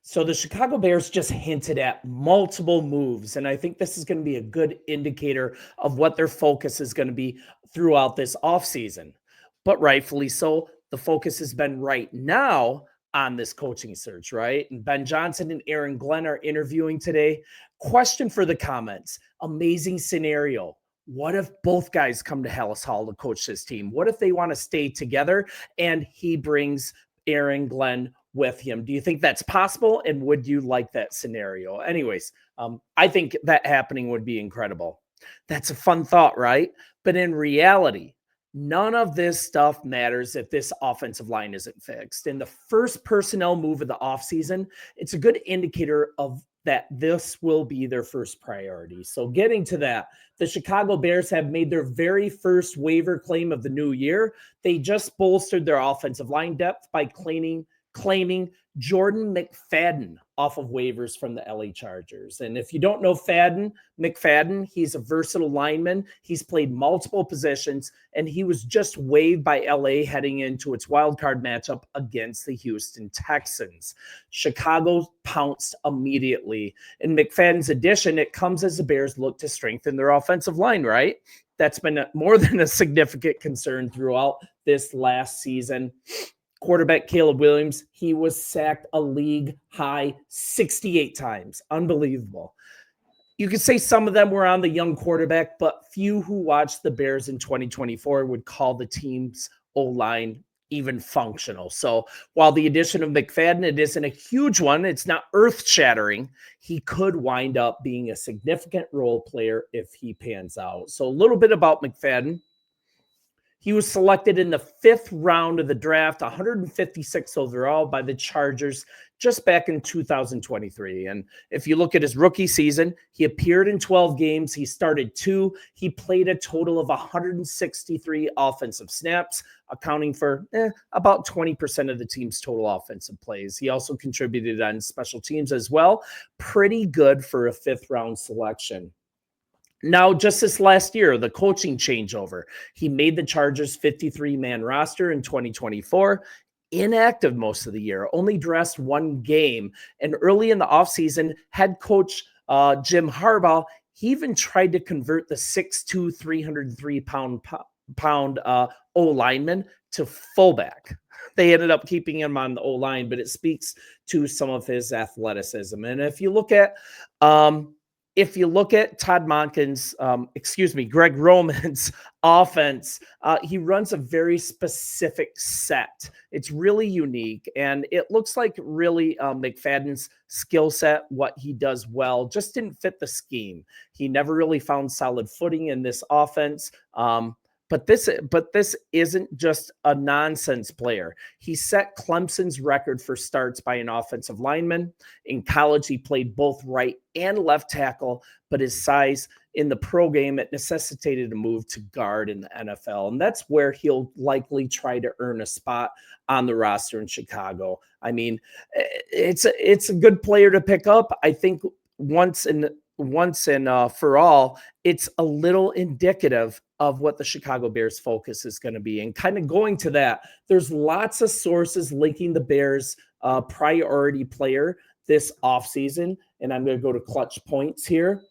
So the Chicago Bears just hinted at multiple moves, and I think this is going to be a good indicator of what their focus is going to be throughout this offseason. But rightfully so, the focus has been right now on this coaching search, right? And Ben Johnson and Aaron Glenn are interviewing today. Question for the comments. Amazing scenario. What if both guys come to Hallis Hall to coach this team? What if they want to stay together and he brings Aaron Glenn with him? Do you think that's possible? And would you like that scenario? Anyways, I think that happening would be incredible. That's a fun thought, right? But in reality, none of this stuff matters if this offensive line isn't fixed. In the first personnel move of the offseason, it's a good indicator of that this will be their first priority. So getting to that, the Chicago Bears have made their very first waiver claim of the new year. They just bolstered their offensive line depth by claiming Jordan McFadden off of waivers from the LA Chargers. And if you don't know McFadden, he's a versatile lineman. He's played multiple positions, and he was just waived by LA heading into its wildcard matchup against the Houston Texans. Chicago pounced immediately. In McFadden's addition, it comes as the Bears look to strengthen their offensive line, right? That's been more than a significant concern throughout this last season. Quarterback Caleb Williams, he was sacked a league high 68 times. Unbelievable. You could say some of them were on the young quarterback, but few who watched the Bears in 2024 would call the team's O-line even functional. So while the addition of McFadden, it isn't a huge one, it's not earth-shattering, he could wind up being a significant role player if he pans out. So a little bit about McFadden. He was selected in the 5th round of the draft, 156 overall by the Chargers just back in 2023. And if you look at his rookie season, he appeared in 12 games. He started 2. He played a total of 163 offensive snaps, accounting for about 20% of the team's total offensive plays. He also contributed on special teams as well. Pretty good for a 5th round selection. Now, just this last year, the coaching changeover, he made the Chargers 53-man roster in 2024, inactive most of the year, only dressed 1 game. And early in the offseason, head coach Jim Harbaugh, he even tried to convert the 6'2", 303-pound O-lineman to fullback. They ended up keeping him on the O-line, but it speaks to some of his athleticism. And if you look at Todd Monken's, Greg Roman's offense, he runs a very specific set. It's really unique, and it looks like really McFadden's skill set, what he does well, just didn't fit the scheme. He never really found solid footing in this offense. But this isn't just a nonsense player. He set Clemson's record for starts by an offensive lineman. In college, he played both right and left tackle, but his size in the pro game, it necessitated a move to guard in the NFL. And that's where he'll likely try to earn a spot on the roster in Chicago. I mean, it's a good player to pick up. I think once and for all, it's a little indicative of what the Chicago Bears focus is going to be. And kind of going to that, there's lots of sources linking the Bears priority player this offseason. And I'm going to go to Clutch Points here.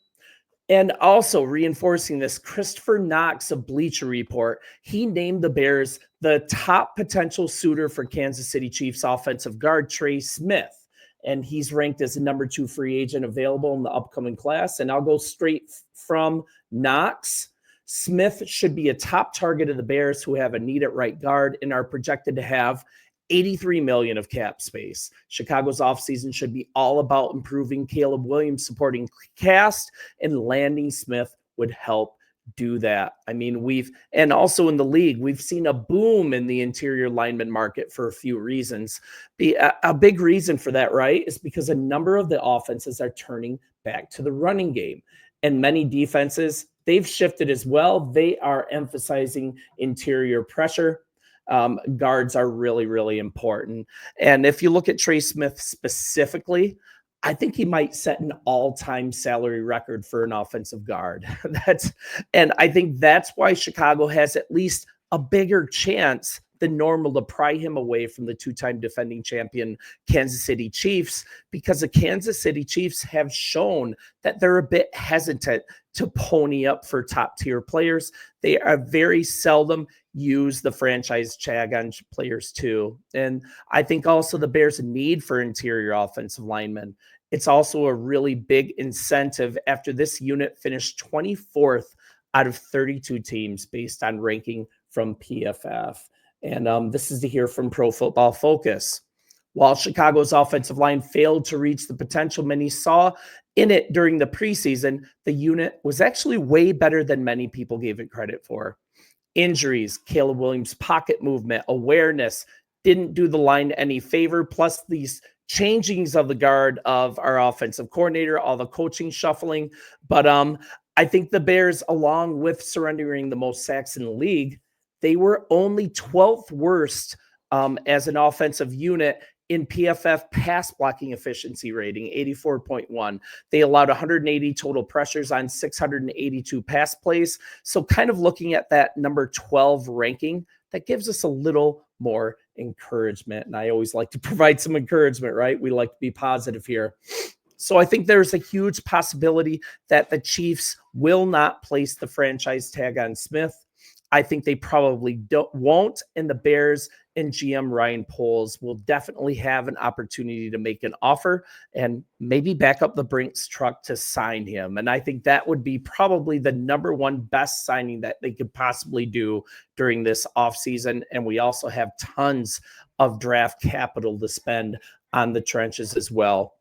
And also reinforcing this, Christopher Knox of Bleacher Report, he named the Bears the top potential suitor for Kansas City Chiefs offensive guard Trey Smith. And he's ranked as the number 2 free agent available in the upcoming class. And I'll go straight from Knox. Smith should be a top target of the Bears, who have a need at right guard and are projected to have $83 million of cap space. Chicago's offseason should be all about improving Caleb Williams' supporting cast, and landing Smith would help do that. I mean, and also in the league, we've seen a boom in the interior lineman market for a few reasons. A big reason for that, right, is because a number of the offenses are turning back to the running game. And many defenses, they've shifted as well. They are emphasizing interior pressure. Guards are really, really important. And if you look at Trey Smith specifically, I think he might set an all-time salary record for an offensive guard. And I think that's why Chicago has at least a bigger chance than normal to pry him away from the two-time defending champion Kansas City Chiefs, because the Kansas City Chiefs have shown that they're a bit hesitant to pony up for top-tier players. They are very seldom use the franchise tag on players too. And I think also the Bears' need for interior offensive linemen. It's also a really big incentive after this unit finished 24th out of 32 teams based on ranking from PFF. And this is to hear from Pro Football Focus. While Chicago's offensive line failed to reach the potential many saw in it during the preseason, the unit was actually way better than many people gave it credit for. Injuries, Caleb Williams' pocket movement, awareness didn't do the line any favor, plus these changings of the guard of our offensive coordinator, all the coaching shuffling. But I think the Bears, along with surrendering the most sacks in the league, they were only 12th worst as an offensive unit in PFF pass blocking efficiency rating, 84.1. They allowed 180 total pressures on 682 pass plays. So kind of looking at that number 12 ranking, that gives us a little more encouragement. And I always like to provide some encouragement, right? We like to be positive here. So I think there's a huge possibility that the Chiefs will not place the franchise tag on Smith. I think they probably won't, and the Bears and GM Ryan Poles will definitely have an opportunity to make an offer and maybe back up the Brinks truck to sign him. And I think that would be probably the number one best signing that they could possibly do during this offseason. And we also have tons of draft capital to spend on the trenches as well.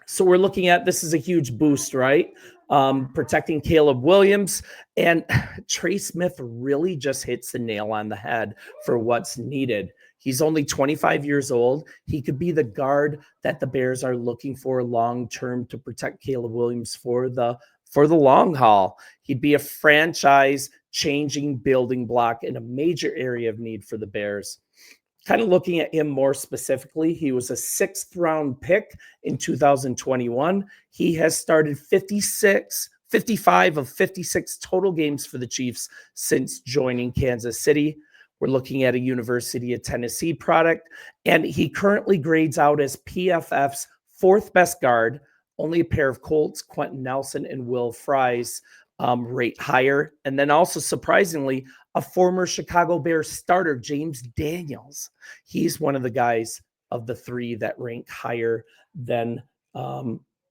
So we're looking at this is a huge boost, right? Protecting Caleb Williams, and Trey Smith really just hits the nail on the head for what's needed. He's only 25 years old. He could be the guard that the Bears are looking for long-term to protect Caleb Williams for the long haul. He'd be a franchise-changing building block in a major area of need for the Bears. Kind of looking at him more specifically, he was a 6th-round pick in 2021. He has started 55 of 56 total games for the Chiefs since joining Kansas City. We're looking at a University of Tennessee product, and he currently grades out as PFF's 4th best guard. Only a pair of Colts, Quentin Nelson and Will Fries, rate higher. And then also, surprisingly, a former Chicago Bears starter, James Daniels. He's one of the guys of the 3 that rank higher than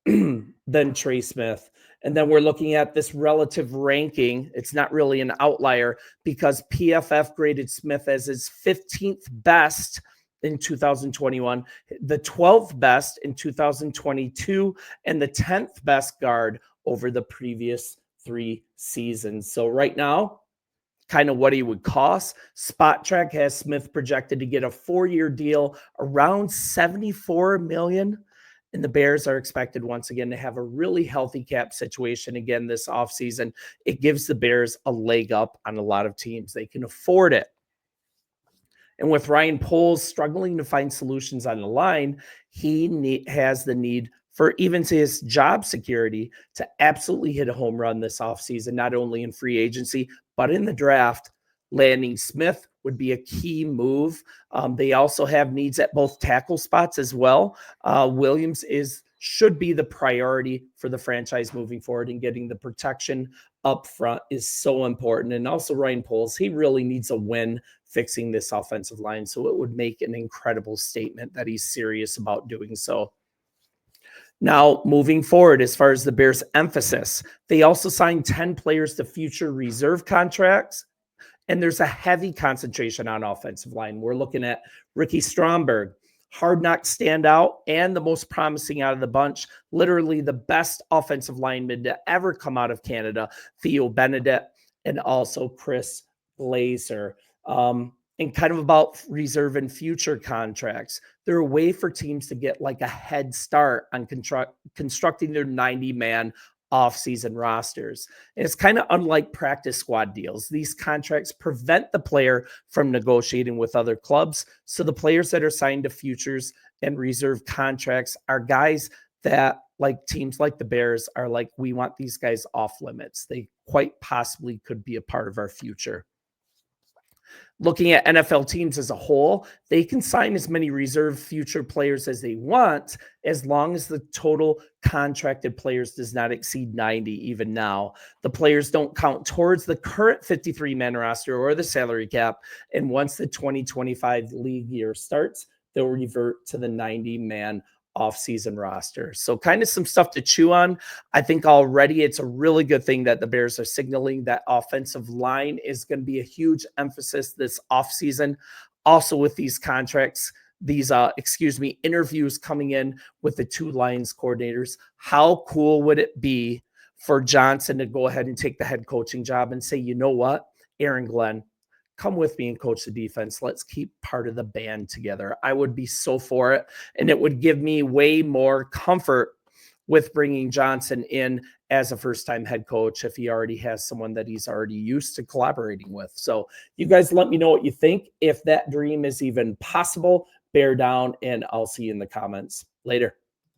Trey Smith. And then we're looking at this relative ranking. It's not really an outlier because PFF graded Smith as his 15th best in 2021, the 12th best in 2022, and the 10th best guard over the previous 3 seasons. So right now, kind of what he would cost. Spot Track has Smith projected to get a 4-year deal around $74 million. And the Bears are expected once again to have a really healthy cap situation again this offseason. It gives the Bears a leg up on a lot of teams. They can afford it. And with Ryan Poles struggling to find solutions on the line, he has the need for even to his job security to absolutely hit a home run this offseason, not only in free agency, but in the draft. Landing Smith would be a key move. They also have needs at both tackle spots as well. Williams should be the priority for the franchise moving forward, and getting the protection up front is so important. And also Ryan Poles, he really needs a win fixing this offensive line. So it would make an incredible statement that he's serious about doing so. Now, moving forward, as far as the Bears' emphasis, they also signed 10 players to future reserve contracts, and there's a heavy concentration on offensive line. We're looking at Ricky Stromberg, hard knock standout, and the most promising out of the bunch, literally the best offensive lineman to ever come out of Canada, Theo Benedict, and also Chris Glazer. And kind of about reserve and future contracts. They're a way for teams to get like a head start on constructing their 90-man off-season rosters. And it's kind of unlike practice squad deals. These contracts prevent the player from negotiating with other clubs. So the players that are signed to futures and reserve contracts are guys that, like teams like the Bears, are like, we want these guys off limits. They quite possibly could be a part of our future. Looking at NFL teams as a whole, they can sign as many reserve future players as they want, as long as the total contracted players does not exceed 90. Even now, the players don't count towards the current 53-man roster or the salary cap. And once the 2025 league year starts, they'll revert to the 90-man offseason roster. So kind of some stuff to chew on. I think already it's a really good thing that the Bears are signaling that offensive line is going to be a huge emphasis this offseason. Also with these contracts, these interviews coming in with the two Lions coordinators, how cool would it be for Johnson to go ahead and take the head coaching job and say, you know what, Aaron Glenn, come with me and coach the defense. Let's keep part of the band together. I would be so for it. And it would give me way more comfort with bringing Johnson in as a first-time head coach if he already has someone that he's already used to collaborating with. So you guys let me know what you think. If that dream is even possible, bear down, and I'll see you in the comments. Later.